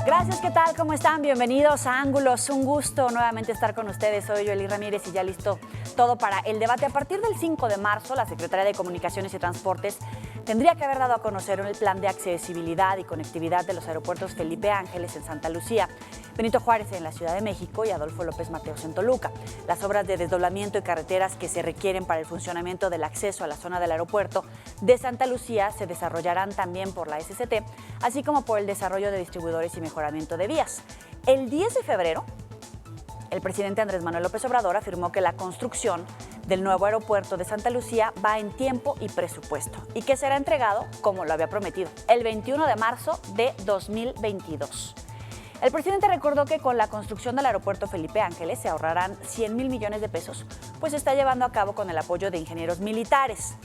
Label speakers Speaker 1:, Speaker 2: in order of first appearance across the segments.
Speaker 1: Gracias, ¿qué tal? ¿Cómo están? Bienvenidos a Ángulos. Un gusto nuevamente estar con ustedes. Soy Joely Ramírez y ya listo todo para el debate. A partir del 5 de marzo, la Secretaría de Comunicaciones y Transportes tendría que haber dado a conocer el plan de accesibilidad y conectividad de los aeropuertos Felipe Ángeles en Santa Lucía, Benito Juárez en la Ciudad de México y Adolfo López Mateos en Toluca. Las obras de desdoblamiento y carreteras que se requieren para el funcionamiento del acceso a la zona del aeropuerto de Santa Lucía se desarrollarán también por la SCT, así como por el desarrollo de distribuidores y mejoramiento de vías. El 10 de febrero, el presidente Andrés Manuel López Obrador afirmó que la construcción del nuevo aeropuerto de Santa Lucía va en tiempo y presupuesto y que será entregado, como lo había prometido, el 21 de marzo de 2022. El presidente recordó que con la construcción del aeropuerto Felipe Ángeles se ahorrarán 100,000 millones de pesos, pues se está llevando a cabo con el apoyo de ingenieros militares.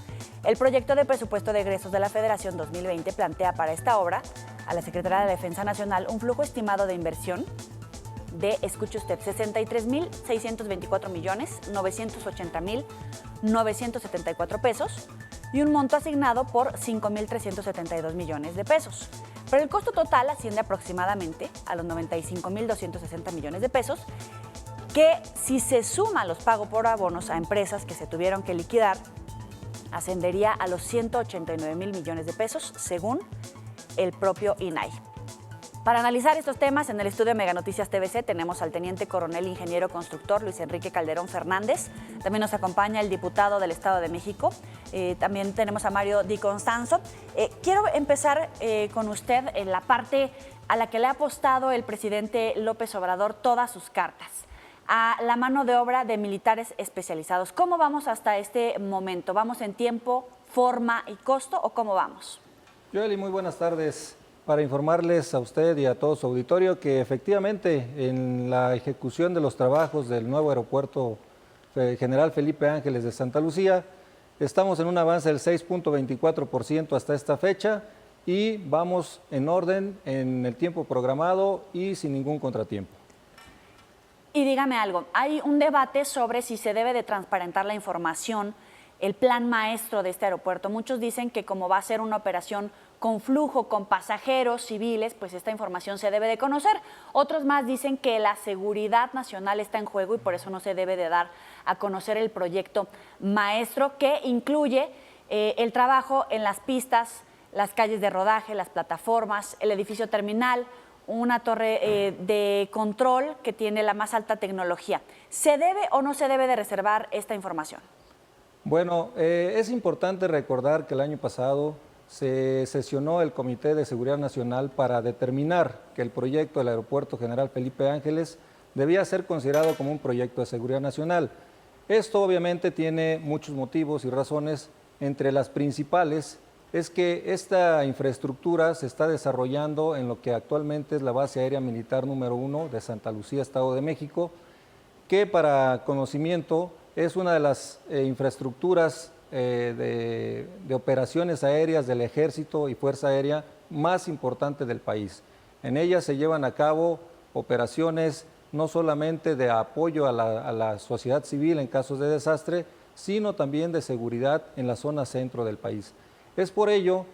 Speaker 1: El proyecto de presupuesto de egresos de la Federación 2020 plantea para esta obra a la Secretaría de Defensa Nacional un flujo estimado de inversión de, escuche usted, 63,624,980,974 pesos y un monto asignado por 5,372 millones de pesos. Pero el costo total asciende aproximadamente a los 95,260 millones de pesos, que si se suma los pagos por abonos a empresas que se tuvieron que liquidar, ascendería a los 189,000 millones de pesos, según el propio INAI. Para analizar estos temas, en el estudio de Mega Noticias TVC tenemos al teniente coronel ingeniero constructor Luis Enrique Calderón Fernández. También nos acompaña el diputado del Estado de México. También tenemos a Mario Di Constanzo. Quiero empezar con usted en la parte a la que le ha apostado el presidente López Obrador todas sus cartas, a la mano de obra de militares especializados. ¿Cómo vamos hasta este momento? ¿Vamos en tiempo, forma y costo o cómo vamos?
Speaker 2: Joely, muy buenas tardes. Para informarles a usted y a todo su auditorio que efectivamente en la ejecución de los trabajos del nuevo aeropuerto General Felipe Ángeles de Santa Lucía, estamos en un avance del 6,24% hasta esta fecha y vamos en orden, en el tiempo programado y sin ningún contratiempo.
Speaker 1: Y dígame algo, hay un debate sobre si se debe de transparentar la información, el plan maestro de este aeropuerto. Muchos dicen que como va a ser una operación con flujo, con pasajeros civiles, pues esta información se debe de conocer. Otros más dicen que la seguridad nacional está en juego y por eso no se debe de dar a conocer el proyecto maestro, que incluye el trabajo en las pistas, las calles de rodaje, las plataformas, el edificio terminal, una torre de control que tiene la más alta tecnología. ¿Se debe o no se debe de reservar esta información?
Speaker 2: Bueno, es importante recordar que el año pasado se sesionó el Comité de Seguridad Nacional para determinar que el proyecto del Aeropuerto General Felipe Ángeles debía ser considerado como un proyecto de seguridad nacional. Esto obviamente tiene muchos motivos y razones. Entre las principales es que esta infraestructura se está desarrollando en lo que actualmente es la base aérea militar número 1 de Santa Lucía, Estado de México, que para conocimiento es una de las infraestructuras de operaciones aéreas del Ejército y Fuerza Aérea más importante del país. En ella se llevan a cabo operaciones no solamente de apoyo a la sociedad civil en casos de desastre, sino también de seguridad en la zona centro del país. Es por ello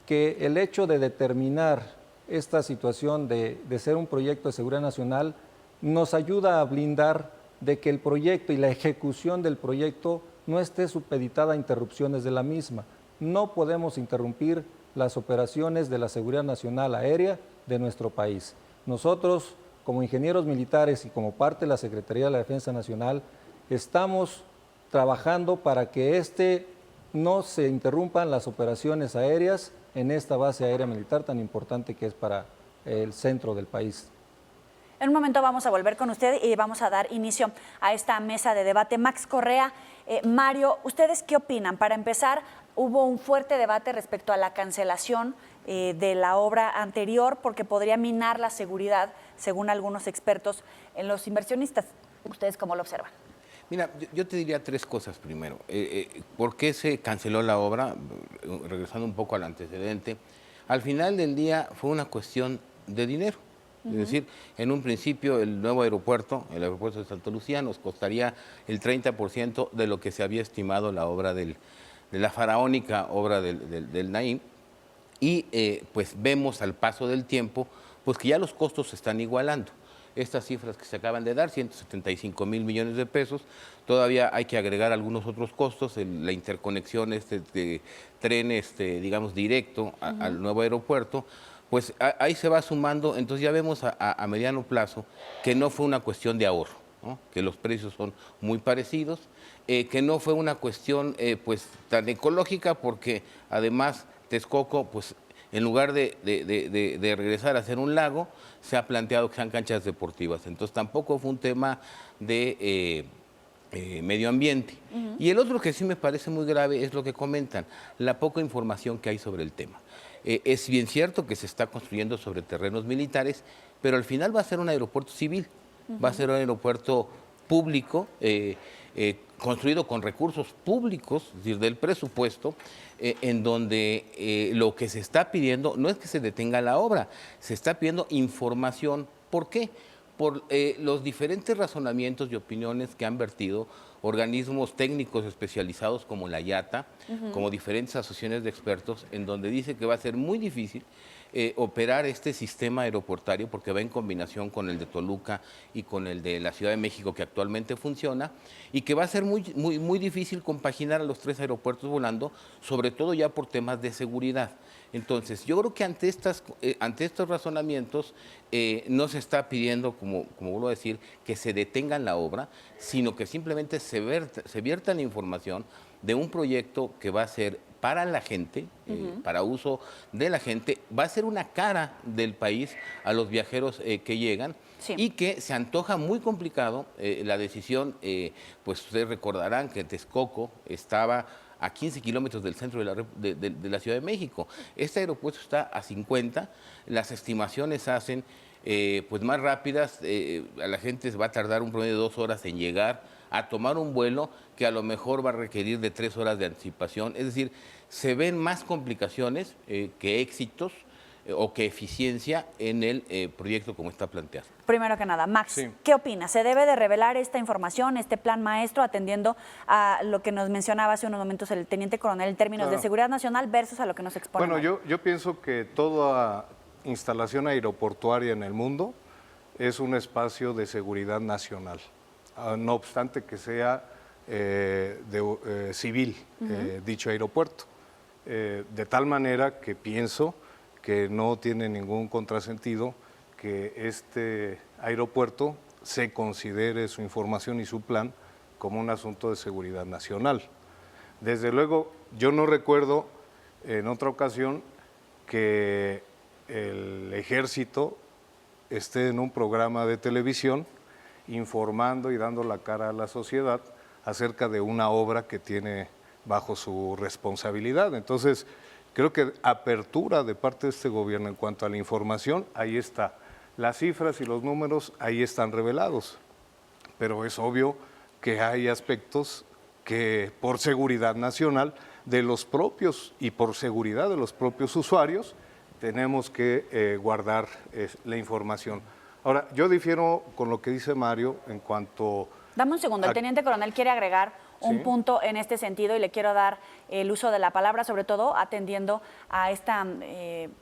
Speaker 2: que el hecho de determinar esta situación de ser un proyecto de seguridad nacional nos ayuda a blindar de que el proyecto y la ejecución del proyecto no esté supeditada a interrupciones de la misma. No podemos interrumpir las operaciones de la seguridad nacional aérea de nuestro país. Nosotros, como ingenieros militares y como parte de la Secretaría de la Defensa Nacional, estamos trabajando para que no se interrumpan las operaciones aéreas en esta base aérea militar tan importante que es para el centro del país.
Speaker 1: En un momento vamos a volver con usted y vamos a dar inicio a esta mesa de debate. Max Correa, Mario, ¿ustedes qué opinan? Para empezar, hubo un fuerte debate respecto a la cancelación de la obra anterior porque podría minar la seguridad, según algunos expertos, en los inversionistas. ¿Ustedes cómo lo observan?
Speaker 3: Mira, yo te diría tres cosas primero. ¿Por qué se canceló la obra? Regresando un poco al antecedente. Al final del día fue una cuestión de dinero. Es decir, en un principio el nuevo aeropuerto, el aeropuerto de Santa Lucía, nos costaría el 30% de lo que se había estimado la obra de la faraónica obra del Naim. y pues vemos al paso del tiempo pues que ya los costos se están igualando. Estas cifras que se acaban de dar, 175 mil millones de pesos, todavía hay que agregar algunos otros costos, la interconexión de tren, digamos, directo al nuevo aeropuerto, pues ahí se va sumando, entonces ya vemos a mediano plazo que no fue una cuestión de ahorro, ¿no? Que los precios son muy parecidos, que no fue una cuestión pues tan ecológica, porque además Texcoco, pues en lugar de regresar a ser un lago, se ha planteado que sean canchas deportivas. Entonces tampoco fue un tema de medio ambiente. Y el otro que sí me parece muy grave es lo que comentan, la poca información que hay sobre el tema. Es bien cierto que se está construyendo sobre terrenos militares, pero al final va a ser un aeropuerto civil, va a ser un aeropuerto público, construido con recursos públicos, es decir, del presupuesto, en donde lo que se está pidiendo no es que se detenga la obra, se está pidiendo información. ¿Por qué? Por los diferentes razonamientos y opiniones que han vertido organismos técnicos especializados como la IATA, como diferentes asociaciones de expertos, en donde dice que va a ser muy difícil operar este sistema aeroportuario, porque va en combinación con el de Toluca y con el de la Ciudad de México, que actualmente funciona, y que va a ser muy difícil compaginar a los tres aeropuertos volando, sobre todo ya por temas de seguridad. Entonces, yo creo que ante estos razonamientos no se está pidiendo, como vuelvo a decir, que se detengan la obra, sino que simplemente se vierta la información de un proyecto que va a ser para la gente, para uso de la gente, va a ser una cara del país a los viajeros que llegan, sí, y que se antoja muy complicado la decisión, pues ustedes recordarán que Texcoco estaba a 15 kilómetros del centro de la Ciudad de México. Este aeropuerto está a 50, las estimaciones hacen pues más rápidas, a la gente va a tardar un promedio de 2 horas en llegar a tomar un vuelo que a lo mejor va a requerir de 3 horas de anticipación. Es decir, se ven más complicaciones que éxitos o que eficiencia en el proyecto como está planteado.
Speaker 1: Primero que nada, Max,
Speaker 4: Sí.
Speaker 1: ¿qué opinas? ¿Se debe de revelar esta información, este plan maestro, atendiendo a lo que nos mencionaba hace unos momentos el teniente coronel en términos de seguridad nacional versus a lo que nos expone?
Speaker 4: Bueno, yo pienso que toda instalación aeroportuaria en el mundo es un espacio de seguridad nacional, no obstante que sea civil, dicho aeropuerto. De tal manera que pienso que no tiene ningún contrasentido que este aeropuerto se considere su información y su plan como un asunto de seguridad nacional. Desde luego, yo no recuerdo en otra ocasión que el ejército esté en un programa de televisión informando y dando la cara a la sociedad acerca de una obra que tiene bajo su responsabilidad. Entonces, creo que apertura de parte de este gobierno en cuanto a la información, ahí está. Las cifras y los números ahí están revelados, pero es obvio que hay aspectos que por seguridad nacional de los propios y por seguridad de los propios usuarios tenemos que guardar la información. Ahora, yo difiero con lo que dice Mario en cuanto...
Speaker 1: Dame un segundo, el teniente coronel quiere agregar un punto en este sentido y le quiero dar el uso de la palabra, sobre todo atendiendo a esta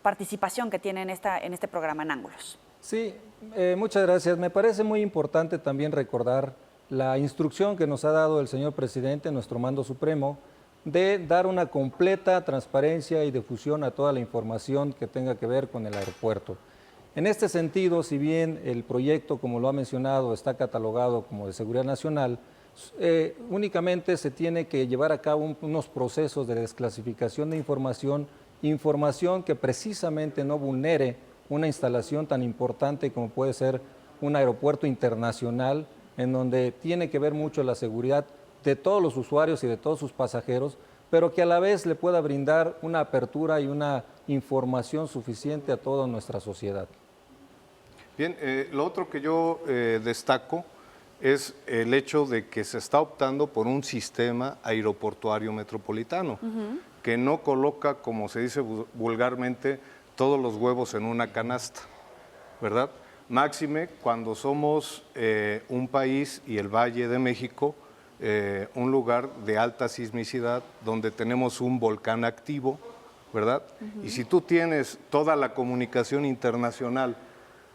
Speaker 1: participación que tiene en este programa en Ángulos.
Speaker 2: Sí, muchas gracias. Me parece muy importante también recordar la instrucción que nos ha dado el señor presidente, nuestro mando supremo, de dar una completa transparencia y difusión a toda la información que tenga que ver con el aeropuerto. En este sentido, si bien el proyecto, como lo ha mencionado, está catalogado como de seguridad nacional, únicamente se tiene que llevar a cabo unos procesos de desclasificación de información que precisamente no vulnere una instalación tan importante como puede ser un aeropuerto internacional, en donde tiene que ver mucho la seguridad de todos los usuarios y de todos sus pasajeros, pero que a la vez le pueda brindar una apertura y una información suficiente a toda nuestra sociedad.
Speaker 4: Bien, lo otro que yo destaco es el hecho de que se está optando por un sistema aeroportuario metropolitano, que no coloca, como se dice vulgarmente, todos los huevos en una canasta, ¿verdad? Máxime cuando somos un país y el Valle de México, un lugar de alta sismicidad, donde tenemos un volcán activo, ¿verdad? Y si tú tienes toda la comunicación internacional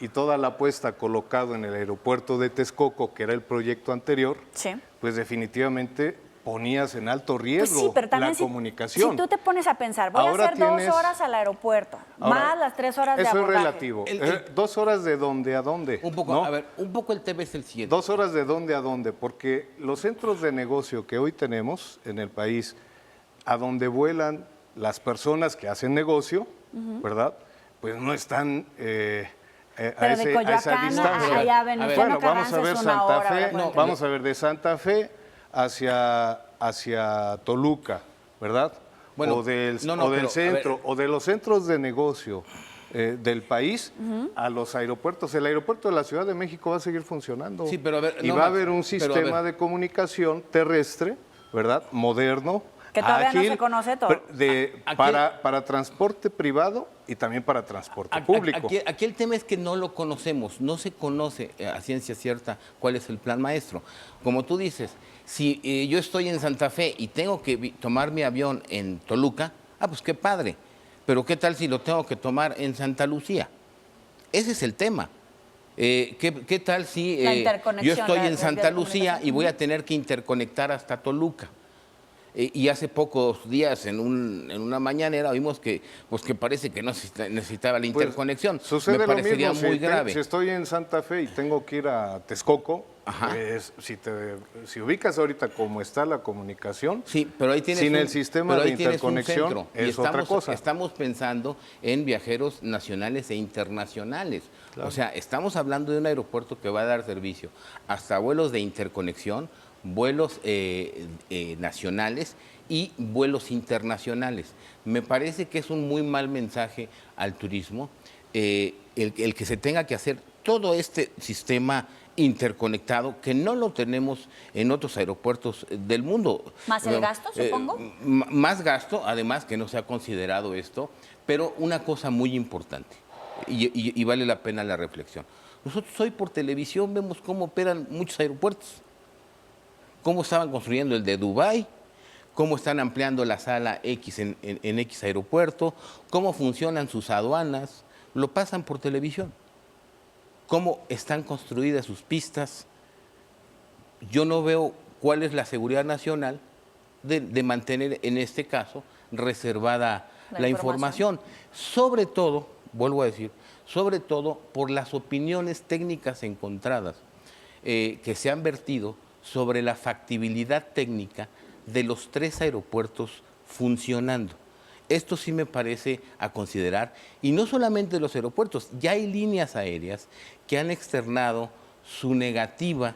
Speaker 4: y toda la apuesta colocado en el aeropuerto de Texcoco, que era el proyecto anterior,
Speaker 1: Sí.
Speaker 4: pues definitivamente ponías en alto
Speaker 1: Pues
Speaker 4: riesgo
Speaker 1: sí, pero también
Speaker 4: la comunicación.
Speaker 1: si tú te pones a pensar, voy
Speaker 4: Ahora
Speaker 1: a hacer 2
Speaker 4: tienes-
Speaker 1: horas al aeropuerto,
Speaker 4: Ahora,
Speaker 1: más las 3 horas de
Speaker 4: eso
Speaker 1: abordaje.
Speaker 4: es relativo. 2 horas de dónde a dónde.
Speaker 3: Un poco,
Speaker 4: ¿no?
Speaker 3: a ver, un poco el tema es el siguiente.
Speaker 4: 2 horas de dónde a dónde, porque los centros de negocio que hoy tenemos en el país, a donde vuelan las personas que hacen negocio, ¿verdad? Pues no están a
Speaker 1: Pero de
Speaker 4: esa
Speaker 1: Coyoacán
Speaker 4: distancia.
Speaker 1: allá a Venustiano
Speaker 4: Bueno, vamos
Speaker 1: Carranza
Speaker 4: a ver
Speaker 1: es una
Speaker 4: Santa
Speaker 1: hora,
Speaker 4: Fe,
Speaker 1: ¿verdad? Por
Speaker 4: vamos a ver de Santa Fe hacia Toluca, ¿verdad?
Speaker 3: Bueno,
Speaker 4: o del,
Speaker 3: no, no,
Speaker 4: o del
Speaker 3: pero, a
Speaker 4: centro,
Speaker 3: ver.
Speaker 4: o de los centros de negocio del país a los aeropuertos. El aeropuerto de la Ciudad de México va a seguir funcionando.
Speaker 3: Sí, pero a ver,
Speaker 4: y
Speaker 3: no,
Speaker 4: va a
Speaker 3: Max,
Speaker 4: haber un
Speaker 3: pero a
Speaker 4: sistema
Speaker 3: ver.
Speaker 4: de comunicación terrestre, ¿verdad? Moderno,
Speaker 1: Que todavía no
Speaker 4: ágil,
Speaker 1: se conoce todo.
Speaker 3: Aquí-
Speaker 4: para transporte privado y también para transporte público.
Speaker 3: Aquí el tema es que no lo conocemos, no se conoce a ciencia cierta cuál es el plan maestro. Como tú dices, si yo estoy en Santa Fe y tengo que tomar mi avión en Toluca, pues qué padre. Pero ¿qué tal si lo tengo que tomar en Santa Lucía? Ese es el tema. ¿Qué tal si
Speaker 1: La
Speaker 3: yo
Speaker 1: interconexión,
Speaker 3: estoy
Speaker 1: la
Speaker 3: en Santa
Speaker 1: vía de
Speaker 3: Lucía
Speaker 1: comunicación.
Speaker 3: y voy a tener que interconectar hasta Toluca? Y hace pocos días en una mañanera vimos que parece que no necesitaba la
Speaker 4: Pues,
Speaker 3: interconexión.
Speaker 4: sucede
Speaker 3: Me
Speaker 4: lo
Speaker 3: parecería
Speaker 4: mismo,
Speaker 3: muy grave.
Speaker 4: si estoy en Santa Fe y tengo que ir a Texcoco,
Speaker 3: Ajá.
Speaker 4: pues, si ubicas ahorita cómo está la comunicación,
Speaker 3: Sí, pero ahí tienes
Speaker 4: sin el sistema
Speaker 3: pero
Speaker 4: de
Speaker 3: ahí tienes un
Speaker 4: interconexión
Speaker 3: centro, y
Speaker 4: es otra cosa.
Speaker 3: Estamos pensando en viajeros nacionales e internacionales. O sea, estamos hablando de un aeropuerto que va a dar servicio hasta vuelos de interconexión, vuelos nacionales y vuelos internacionales. Me parece que es un muy mal mensaje al turismo el que se tenga que hacer todo este sistema interconectado, que no lo tenemos en otros aeropuertos del mundo.
Speaker 1: ¿Más el gasto, supongo?
Speaker 3: Más gasto, además que no se ha considerado esto, pero una cosa muy importante, y vale la pena la reflexión. Nosotros hoy por televisión vemos cómo operan muchos aeropuertos, cómo estaban construyendo el de Dubái, cómo están ampliando la sala X en X aeropuerto, cómo funcionan sus aduanas, lo pasan por televisión. Cómo están construidas sus pistas. Yo no veo cuál es la seguridad nacional de mantener, en este caso, reservada la información. Sobre todo, vuelvo a decir, sobre todo por las opiniones técnicas encontradas que se han vertido sobre la factibilidad técnica de los 3 aeropuertos funcionando. Esto sí me parece a considerar, y no solamente los aeropuertos, ya hay líneas aéreas que han externado su negativa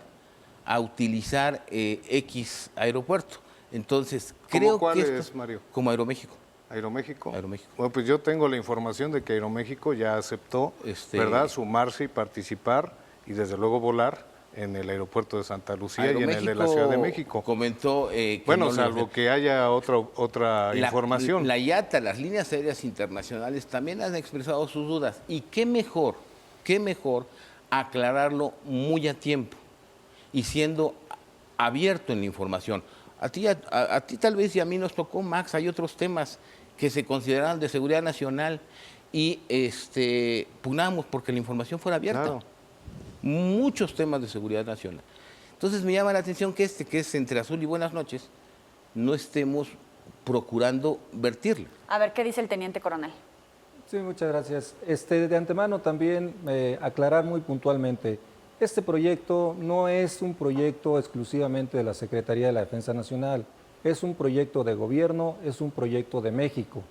Speaker 3: a utilizar X aeropuerto. Entonces, creo
Speaker 4: ¿Cuál
Speaker 3: que
Speaker 4: es, Mario?
Speaker 3: como Aeroméxico.
Speaker 4: ¿Aeroméxico?
Speaker 3: Aeroméxico.
Speaker 4: Bueno, pues yo tengo la información de que Aeroméxico ya aceptó, ¿verdad?, sumarse y participar y desde luego volar en el aeropuerto de Santa Lucía y en el de la Ciudad de México.
Speaker 3: Comentó que
Speaker 4: Bueno,
Speaker 3: no
Speaker 4: salvo que haya otra información.
Speaker 3: La IATA, las líneas aéreas internacionales, también han expresado sus dudas. Y qué mejor aclararlo muy a tiempo y siendo abierto en la información. A ti tal vez y a mí nos tocó, Max, hay otros temas que se consideraban de seguridad nacional y pugnamos porque la información fuera abierta.
Speaker 4: Claro.
Speaker 3: Muchos temas de seguridad nacional. Entonces me llama la atención que que es Entre Azul y Buenas Noches, no estemos procurando vertirlo.
Speaker 1: A ver, ¿qué dice el teniente coronel?
Speaker 2: Sí, muchas gracias. De antemano también aclarar muy puntualmente, este proyecto no es un proyecto exclusivamente de la Secretaría de la Defensa Nacional, es un proyecto de gobierno, es un proyecto de México.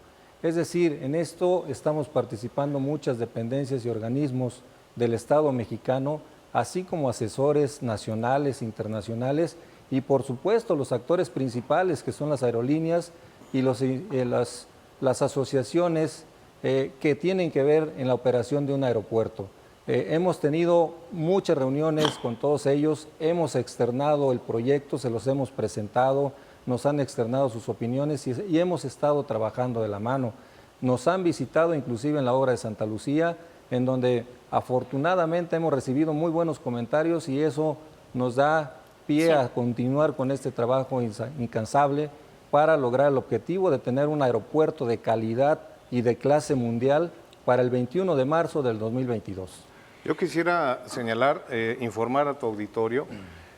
Speaker 2: Es decir, en esto estamos participando muchas dependencias y organismos del Estado mexicano, así como asesores nacionales, internacionales y por supuesto los actores principales que son las aerolíneas y las asociaciones que tienen que ver en la operación de un aeropuerto. Hemos tenido muchas reuniones con todos ellos, hemos externado el proyecto, se los hemos presentado, nos han externado sus opiniones y hemos estado trabajando de la mano. Nos han visitado inclusive en la obra de Santa Lucía, en donde afortunadamente hemos recibido muy buenos comentarios y eso nos da pie a continuar con este trabajo incansable para lograr el objetivo de tener un aeropuerto de calidad y de clase mundial para el 21 de marzo del 2022.
Speaker 4: Yo quisiera señalar, informar a tu auditorio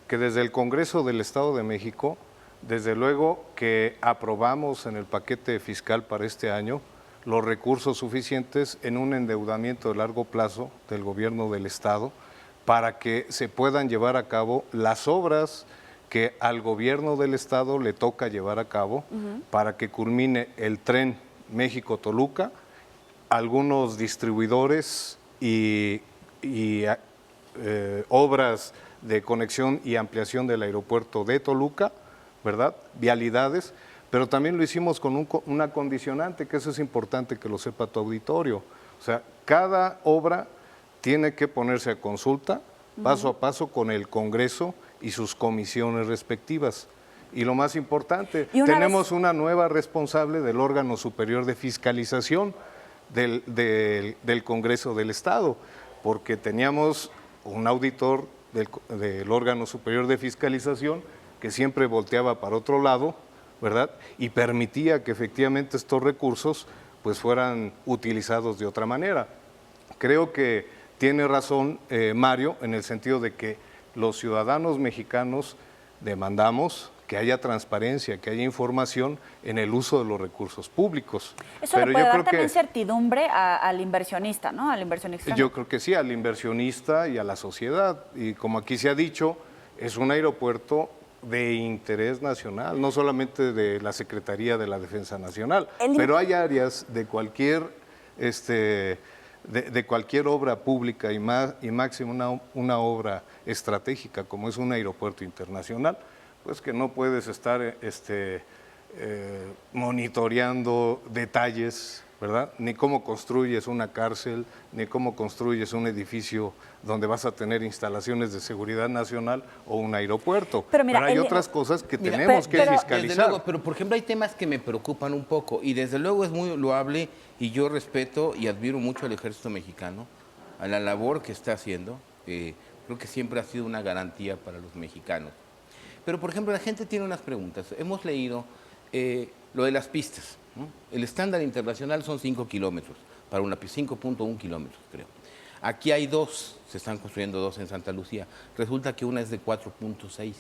Speaker 4: que desde el Congreso del Estado de México, desde luego que aprobamos en el paquete fiscal para este año los recursos suficientes en un endeudamiento de largo plazo del gobierno del Estado para que se puedan llevar a cabo las obras que al gobierno del Estado le toca llevar a cabo para que culmine el tren México-Toluca, algunos distribuidores y obras de conexión y ampliación del aeropuerto de Toluca, ¿verdad? Vialidades, pero también lo hicimos con una condicionante, que eso es importante que lo sepa tu auditorio. O sea, cada obra tiene que ponerse a consulta, paso a paso, con el Congreso y sus comisiones respectivas. Y lo más importante, tenemos una nueva responsable del órgano superior de fiscalización del Congreso del Estado, porque teníamos un auditor del órgano superior de fiscalización que siempre volteaba para otro lado, ¿verdad? Y permitía que efectivamente estos recursos pues fueran utilizados de otra manera. Creo que tiene razón Mario, en el sentido de que los ciudadanos mexicanos demandamos que haya transparencia, que haya información en el uso de los recursos públicos.
Speaker 1: Eso le puede dar también certidumbre al inversionista, ¿no? Al inversionista.
Speaker 4: Yo creo que sí, al inversionista y a la sociedad. Y como aquí se ha dicho, es un aeropuerto de interés nacional, no solamente de la Secretaría de la Defensa Nacional, pero hay áreas de cualquier de cualquier obra pública y máximo una obra estratégica como es un aeropuerto internacional, pues que no puedes estar monitoreando detalles, ¿verdad? Ni cómo construyes una cárcel, ni cómo construyes un edificio donde vas a tener instalaciones de seguridad nacional o un aeropuerto.
Speaker 1: Pero mira,
Speaker 4: hay otras cosas que tenemos que fiscalizar.
Speaker 3: Desde luego, pero por ejemplo hay temas que me preocupan un poco y desde luego es muy loable y yo respeto y admiro mucho al ejército mexicano, a la labor que está haciendo, creo que siempre ha sido una garantía para los mexicanos. Pero por ejemplo la gente tiene unas preguntas, hemos leído lo de las pistas, ¿no? El estándar internacional son 5 kilómetros, para una pista, 5.1 kilómetros creo. Aquí hay dos, se están construyendo dos en Santa Lucía. Resulta que una es de 4.6,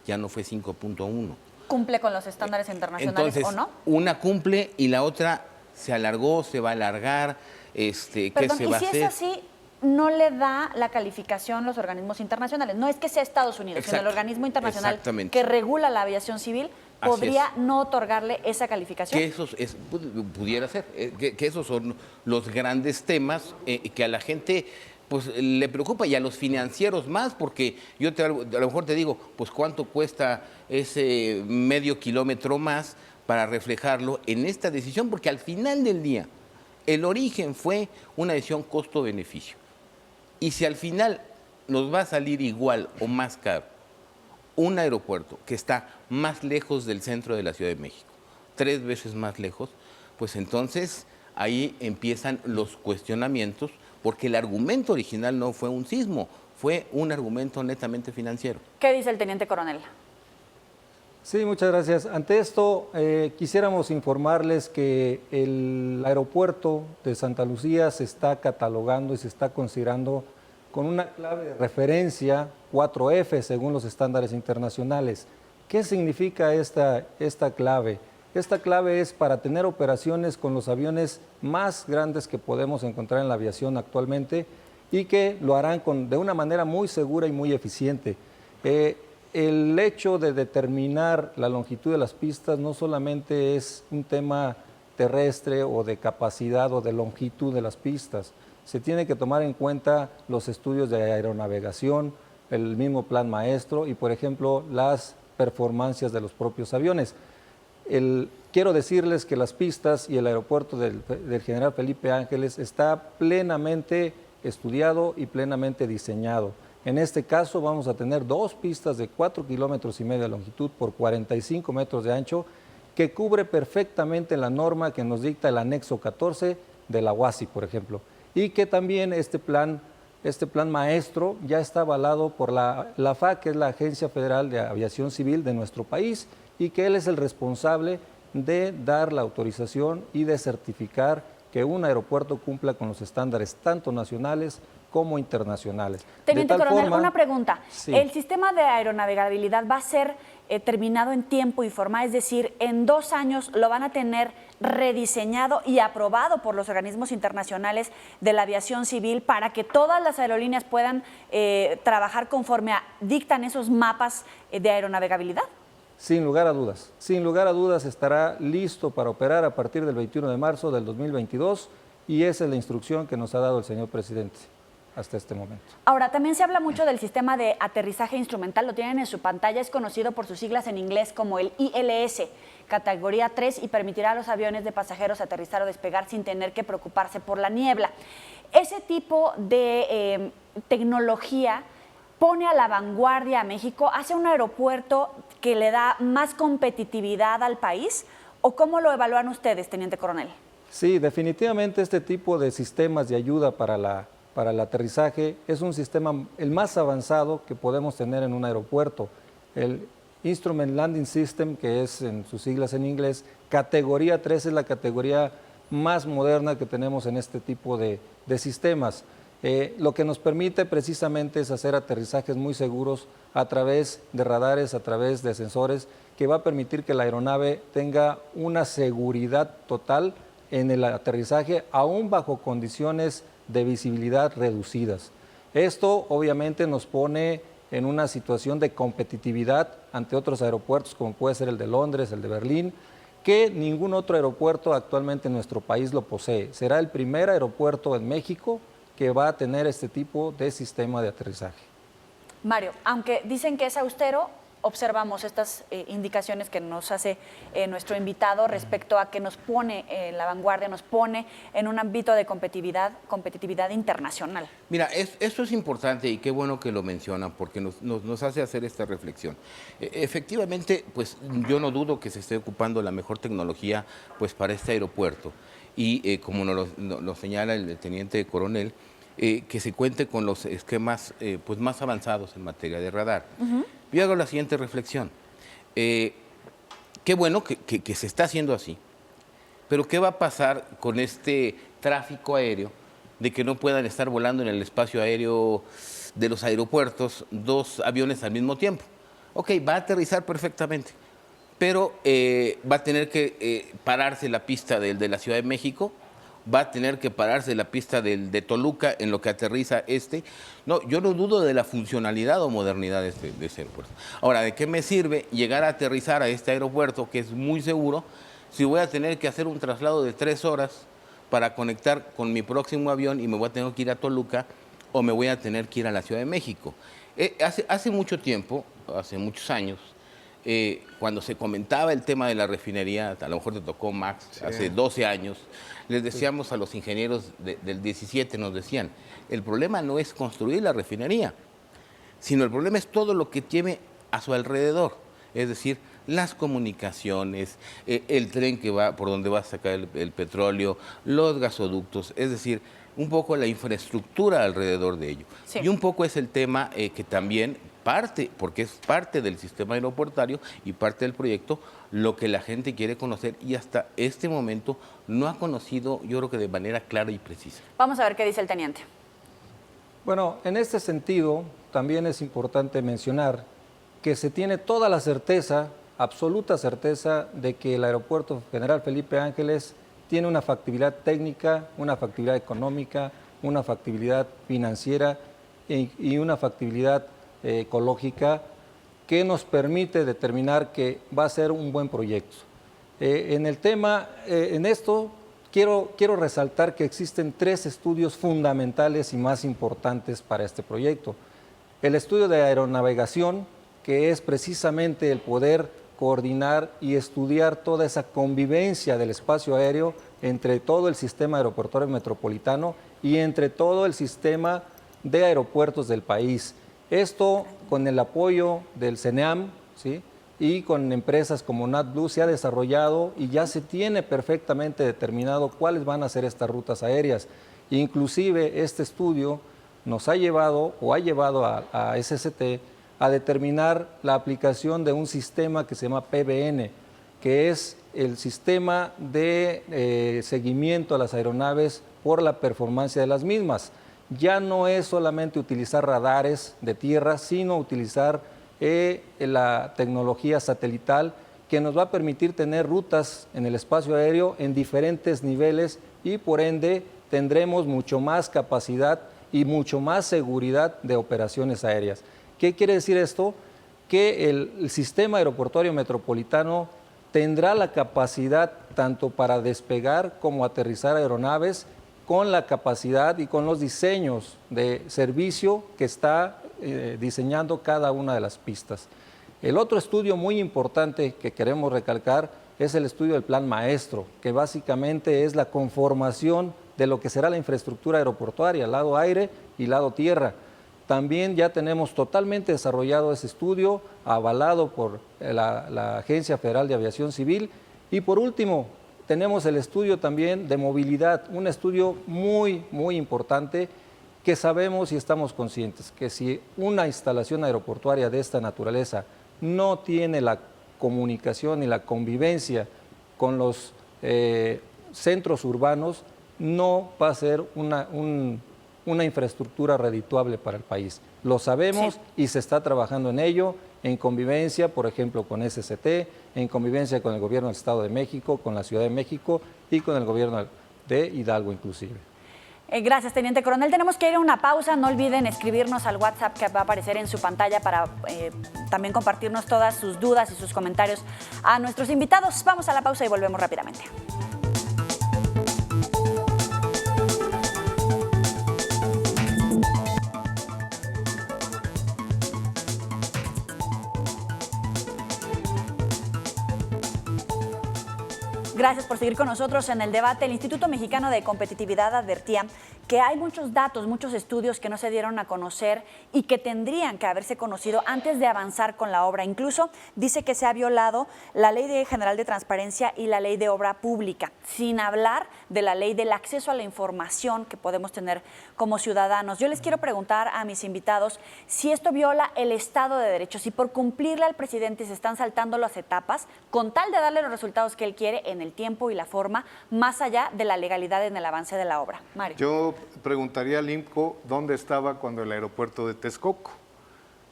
Speaker 3: ya no fue 5.1.
Speaker 1: ¿Cumple con los estándares internacionales?
Speaker 3: Entonces,
Speaker 1: o no?
Speaker 3: Una cumple y la otra se alargó, se va a alargar. ¿Qué se va a hacer?
Speaker 1: Y si es así, no le da la calificación los organismos internacionales. No es que sea Estados Unidos, sino el organismo internacional que regula la aviación civil podría no otorgarle esa calificación.
Speaker 3: Que eso pudiera ser, que esos son los grandes temas que a la gente pues le preocupa y a los financieros más, porque yo a lo mejor te digo, pues cuánto cuesta ese medio kilómetro más para reflejarlo en esta decisión, porque al final del día el origen fue una decisión costo-beneficio. Y si al final nos va a salir igual o más caro un aeropuerto que está más lejos del centro de la Ciudad de México, 3 veces más lejos, pues entonces ahí empiezan los cuestionamientos, porque el argumento original no fue un sismo, fue un argumento netamente financiero.
Speaker 1: ¿Qué dice el teniente coronel?
Speaker 2: Sí, muchas gracias. Ante esto, quisiéramos informarles que el aeropuerto de Santa Lucía se está catalogando y se está considerando con una clave de referencia 4F según los estándares internacionales. ¿Qué significa esta clave? Esta clave es para tener operaciones con los aviones más grandes que podemos encontrar en la aviación actualmente y que lo harán de una manera muy segura y muy eficiente. El hecho de determinar la longitud de las pistas no solamente es un tema terrestre o de capacidad o de longitud de las pistas, se tiene que tomar en cuenta los estudios de aeronavegación, el mismo plan maestro y, por ejemplo, las performancias de los propios aviones. Quiero decirles que las pistas y el aeropuerto del General Felipe Ángeles está plenamente estudiado y plenamente diseñado. En este caso vamos a tener 2 pistas de 4,5 kilómetros de longitud por 45 metros de ancho, que cubre perfectamente la norma que nos dicta el anexo 14 de la UASI, por ejemplo. Y que también este plan maestro ya está avalado por la FAA, que es la Agencia Federal de Aviación Civil de nuestro país, y que él es el responsable de dar la autorización y de certificar que un aeropuerto cumpla con los estándares tanto nacionales como internacionales.
Speaker 1: Teniente Coronel, una pregunta.
Speaker 2: Sí.
Speaker 1: ¿El sistema de aeronavegabilidad va a ser terminado en tiempo y forma? Es decir, ¿en 2 años lo van a tener rediseñado y aprobado por los organismos internacionales de la aviación civil para que todas las aerolíneas puedan trabajar conforme dictan esos mapas de aeronavegabilidad?
Speaker 2: Sin lugar a dudas estará listo para operar a partir del 21 de marzo del 2022 y esa es la instrucción que nos ha dado el señor presidente hasta este momento.
Speaker 1: Ahora, también se habla mucho del sistema de aterrizaje instrumental, lo tienen en su pantalla, es conocido por sus siglas en inglés como el ILS, categoría 3, y permitirá a los aviones de pasajeros aterrizar o despegar sin tener que preocuparse por la niebla. Ese tipo de tecnología pone a la vanguardia a México, hace un aeropuerto que le da más competitividad al país, ¿o cómo lo evalúan ustedes, Teniente Coronel?
Speaker 2: Sí, definitivamente este tipo de sistemas de ayuda para el aterrizaje es un sistema el más avanzado que podemos tener en un aeropuerto. El Instrument Landing System, que es en sus siglas en inglés, categoría 3 es la categoría más moderna que tenemos en este tipo de sistemas. Lo que nos permite precisamente es hacer aterrizajes muy seguros a través de radares, a través de sensores, que va a permitir que la aeronave tenga una seguridad total en el aterrizaje, aún bajo condiciones de visibilidad reducidas. Esto obviamente nos pone en una situación de competitividad ante otros aeropuertos, como puede ser el de Londres, el de Berlín, que ningún otro aeropuerto actualmente en nuestro país lo posee. Será el primer aeropuerto en México que va a tener este tipo de sistema de aterrizaje.
Speaker 1: Mario, aunque dicen que es austero, observamos estas indicaciones que nos hace nuestro invitado respecto a que nos pone en la vanguardia, nos pone en un ámbito de competitividad internacional.
Speaker 3: Mira, esto es importante y qué bueno que lo mencionan porque nos hace hacer esta reflexión. Efectivamente, pues yo no dudo que se esté ocupando la mejor tecnología pues para este aeropuerto y como nos lo señala el teniente coronel, que se cuente con los esquemas pues más avanzados en materia de radar. Yo hago la siguiente reflexión. Qué bueno que se está haciendo así, pero ¿qué va a pasar con este tráfico aéreo de que no puedan estar volando en el espacio aéreo de los aeropuertos 2 aviones al mismo tiempo? Ok, va a aterrizar perfectamente, pero va a tener que pararse la pista de la Ciudad de México, va a tener que pararse la pista de Toluca en lo que aterriza este. No, yo no dudo de la funcionalidad o modernidad de este aeropuerto. Ahora, ¿de qué me sirve llegar a aterrizar a este aeropuerto, que es muy seguro, si voy a tener que hacer un traslado de 3 horas para conectar con mi próximo avión y me voy a tener que ir a Toluca o me voy a tener que ir a la Ciudad de México? Hace mucho tiempo, hace muchos años, cuando se comentaba el tema de la refinería, a lo mejor te tocó, Max, sí, hace 12 años, les decíamos a los ingenieros del 17, nos decían, el problema no es construir la refinería, sino el problema es todo lo que tiene a su alrededor, es decir, las comunicaciones, el tren que va por donde va a sacar el petróleo, los gasoductos, es decir, un poco la infraestructura alrededor de ello. Sí. Y un poco es el tema que también parte, porque es parte del sistema aeroportuario y parte del proyecto, lo que la gente quiere conocer y hasta este momento no ha conocido, yo creo que de manera clara y precisa.
Speaker 1: Vamos a ver qué dice el teniente.
Speaker 2: Bueno, en este sentido, también es importante mencionar que se tiene toda la certeza, absoluta certeza, de que el Aeropuerto General Felipe Ángeles tiene una factibilidad técnica, una factibilidad económica, una factibilidad financiera y una factibilidad ecológica que nos permite determinar que va a ser un buen proyecto. En el tema, en esto, quiero resaltar que existen 3 estudios fundamentales y más importantes para este proyecto. El estudio de aeronavegación, que es precisamente el poder coordinar y estudiar toda esa convivencia del espacio aéreo entre todo el sistema aeroportuario metropolitano y entre todo el sistema de aeropuertos del país. Esto con el apoyo del CENEAM, ¿sí?, y con empresas como NatBlue se ha desarrollado y ya se tiene perfectamente determinado cuáles van a ser estas rutas aéreas. Inclusive este estudio nos ha llevado o ha llevado a SST a determinar la aplicación de un sistema que se llama PBN, que es el sistema de seguimiento a las aeronaves por la performance de las mismas. Ya no es solamente utilizar radares de tierra, sino utilizar la tecnología satelital que nos va a permitir tener rutas en el espacio aéreo en diferentes niveles y por ende tendremos mucho más capacidad y mucho más seguridad de operaciones aéreas. ¿Qué quiere decir esto? Que el sistema aeroportuario metropolitano tendrá la capacidad tanto para despegar como aterrizar aeronaves con la capacidad y con los diseños de servicio que está diseñando cada una de las pistas. El otro estudio muy importante que queremos recalcar es el estudio del Plan Maestro, que básicamente es la conformación de lo que será la infraestructura aeroportuaria, lado aire y lado tierra. También ya tenemos totalmente desarrollado ese estudio, avalado por la Agencia Federal de Aviación Civil. Y por último, tenemos el estudio también de movilidad, un estudio muy, muy importante que sabemos y estamos conscientes que si una instalación aeroportuaria de esta naturaleza no tiene la comunicación y la convivencia con los centros urbanos, no va a ser una infraestructura redituable para el país. Lo sabemos y se está trabajando en ello, en convivencia, por ejemplo, con SCT, en convivencia con el gobierno del Estado de México, con la Ciudad de México y con el gobierno de Hidalgo inclusive.
Speaker 1: Gracias, Teniente Coronel. Tenemos que ir a una pausa. No olviden escribirnos al WhatsApp que va a aparecer en su pantalla para también compartirnos todas sus dudas y sus comentarios a nuestros invitados. Vamos a la pausa y volvemos rápidamente. Gracias por seguir con nosotros en el debate. El Instituto Mexicano de Competitividad advertía que hay muchos datos, muchos estudios que no se dieron a conocer y que tendrían que haberse conocido antes de avanzar con la obra. Incluso dice que se ha violado la Ley General de Transparencia y la Ley de Obra Pública, sin hablar de la ley del acceso a la información que podemos tener como ciudadanos. Yo les quiero preguntar a mis invitados si esto viola el Estado de Derecho, si por cumplirle al presidente se están saltando las etapas con tal de darle los resultados que él quiere en el tiempo y la forma, más allá de la legalidad en el avance de la obra. Mario.
Speaker 4: Yo preguntaría al IMCO dónde estaba cuando el aeropuerto de Texcoco,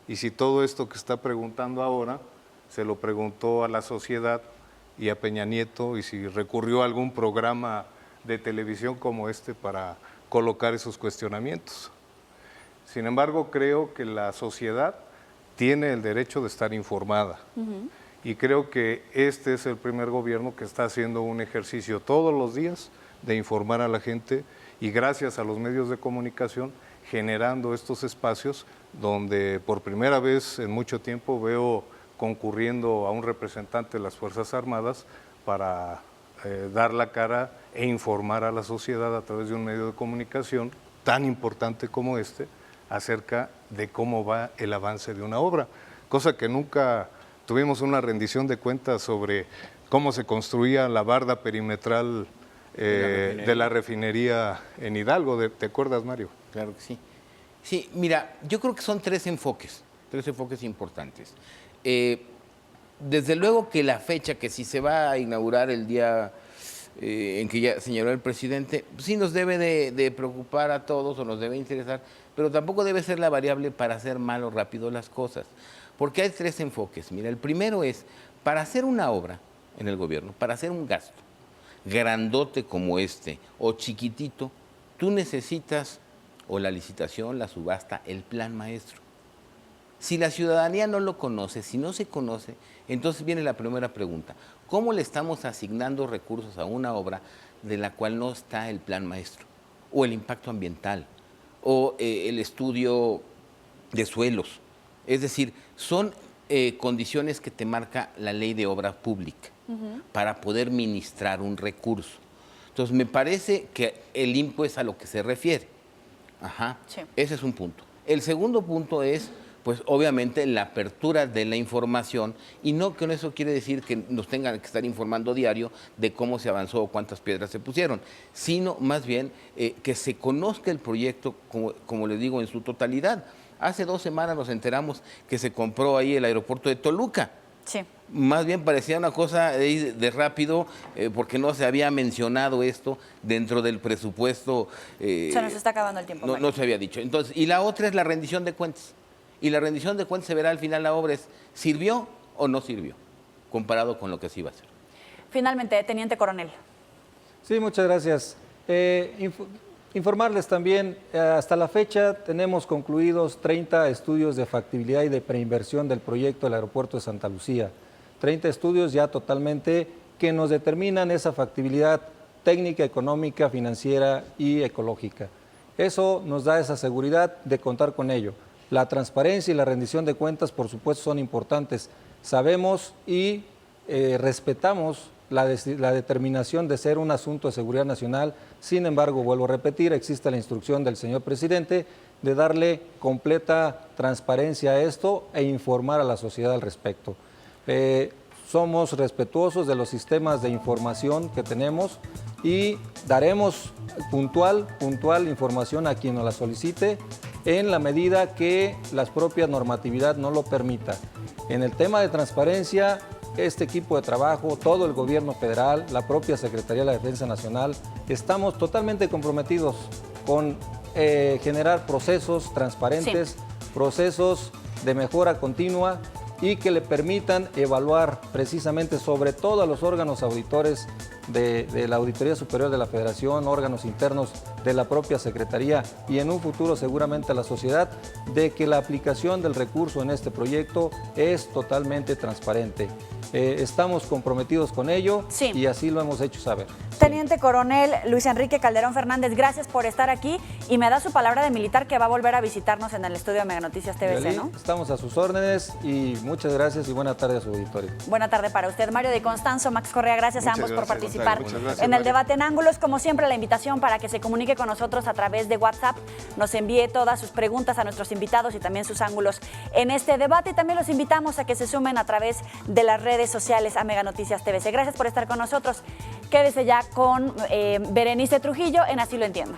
Speaker 4: y si todo esto que está preguntando ahora se lo preguntó a la sociedad y a Peña Nieto, y si recurrió a algún programa de televisión como este para colocar esos cuestionamientos. Sin embargo, creo que la sociedad tiene el derecho de estar informada. Y creo que este es el primer gobierno que está haciendo un ejercicio todos los días de informar a la gente y gracias a los medios de comunicación generando estos espacios donde por primera vez en mucho tiempo veo concurriendo a un representante de las Fuerzas Armadas para dar la cara e informar a la sociedad a través de un medio de comunicación tan importante como este acerca de cómo va el avance de una obra, cosa que nunca tuvimos una rendición de cuentas sobre cómo se construía la barda perimetral de la refinería en Hidalgo. ¿Te acuerdas, Mario?
Speaker 3: Claro que sí. Sí, mira, yo creo que son tres enfoques importantes. Desde luego que la fecha, que si se va a inaugurar el día en que ya señaló el presidente, sí nos debe de preocupar a todos o nos debe interesar, pero tampoco debe ser la variable para hacer mal o rápido las cosas. Porque hay tres enfoques. Mira, el primero es, para hacer una obra en el gobierno, para hacer un gasto grandote como este o chiquitito, tú necesitas o la licitación, la subasta, el plan maestro. Si la ciudadanía no lo conoce, si no se conoce, entonces viene la primera pregunta. ¿Cómo le estamos asignando recursos a una obra de la cual no está el plan maestro? O el impacto ambiental, o el estudio de suelos. Es decir, son condiciones que te marca la Ley de Obra Pública para poder ministrar un recurso. Entonces, me parece que el IMCO es a lo que se refiere. Sí. Ese es un punto. El segundo punto es, pues, obviamente, la apertura de la información, y no que eso quiere decir que nos tengan que estar informando diario de cómo se avanzó o cuántas piedras se pusieron, sino más bien que se conozca el proyecto, como les digo, en su totalidad. Hace 2 semanas nos enteramos que se compró ahí el aeropuerto de Toluca.
Speaker 1: Sí.
Speaker 3: Más bien parecía una cosa de rápido, porque no se había mencionado esto dentro del presupuesto.
Speaker 1: Se nos está acabando el tiempo.
Speaker 3: No se había dicho. Entonces, y la otra es la rendición de cuentas. Y la rendición de cuentas se verá al final la obra es, ¿sirvió o no sirvió? Comparado con lo que se iba a hacer.
Speaker 1: Finalmente, Teniente Coronel.
Speaker 2: Sí, muchas gracias. Informarles también, hasta la fecha tenemos concluidos 30 estudios de factibilidad y de preinversión del proyecto del aeropuerto de Santa Lucía. 30 estudios ya totalmente que nos determinan esa factibilidad técnica, económica, financiera y ecológica. Eso nos da esa seguridad de contar con ello. La transparencia y la rendición de cuentas, por supuesto, son importantes. Sabemos y respetamos la determinación de ser un asunto de seguridad nacional. Sin embargo, vuelvo a repetir, existe la instrucción del señor presidente de darle completa transparencia a esto e informar a la sociedad al respecto. Somos respetuosos de los sistemas de información que tenemos y daremos puntual información a quien nos la solicite en la medida que la propia normatividad no lo permita. En el tema de transparencia, este equipo de trabajo, todo el gobierno federal, la propia Secretaría de la Defensa Nacional, estamos totalmente comprometidos con generar procesos transparentes, procesos de mejora continua y que le permitan evaluar precisamente sobre todo a los órganos auditores de la Auditoría Superior de la Federación, órganos internos de la propia Secretaría y en un futuro seguramente a la sociedad, de que la aplicación del recurso en este proyecto es totalmente transparente. Estamos comprometidos con ello y así lo hemos hecho saber.
Speaker 1: Teniente Coronel Luis Enrique Calderón Fernández, gracias por estar aquí y me da su palabra de militar que va a volver a visitarnos en el estudio de Mega Noticias TVC, ¿no?
Speaker 2: Estamos a sus órdenes y muchas gracias y buena tarde a su auditorio.
Speaker 1: Buena tarde para usted, Mario de Constanzo, Max Correa, gracias a ambos por participar
Speaker 4: gracias,
Speaker 1: en el debate en ángulos. Como siempre, la invitación para que se comunique con nosotros a través de WhatsApp, nos envíe todas sus preguntas a nuestros invitados y también sus ángulos en este debate. Y también los invitamos a que se sumen a través de las redes sociales a Mega Noticias TVC. Gracias por estar con nosotros. Quédese ya con Berenice Trujillo en Así lo entiendo.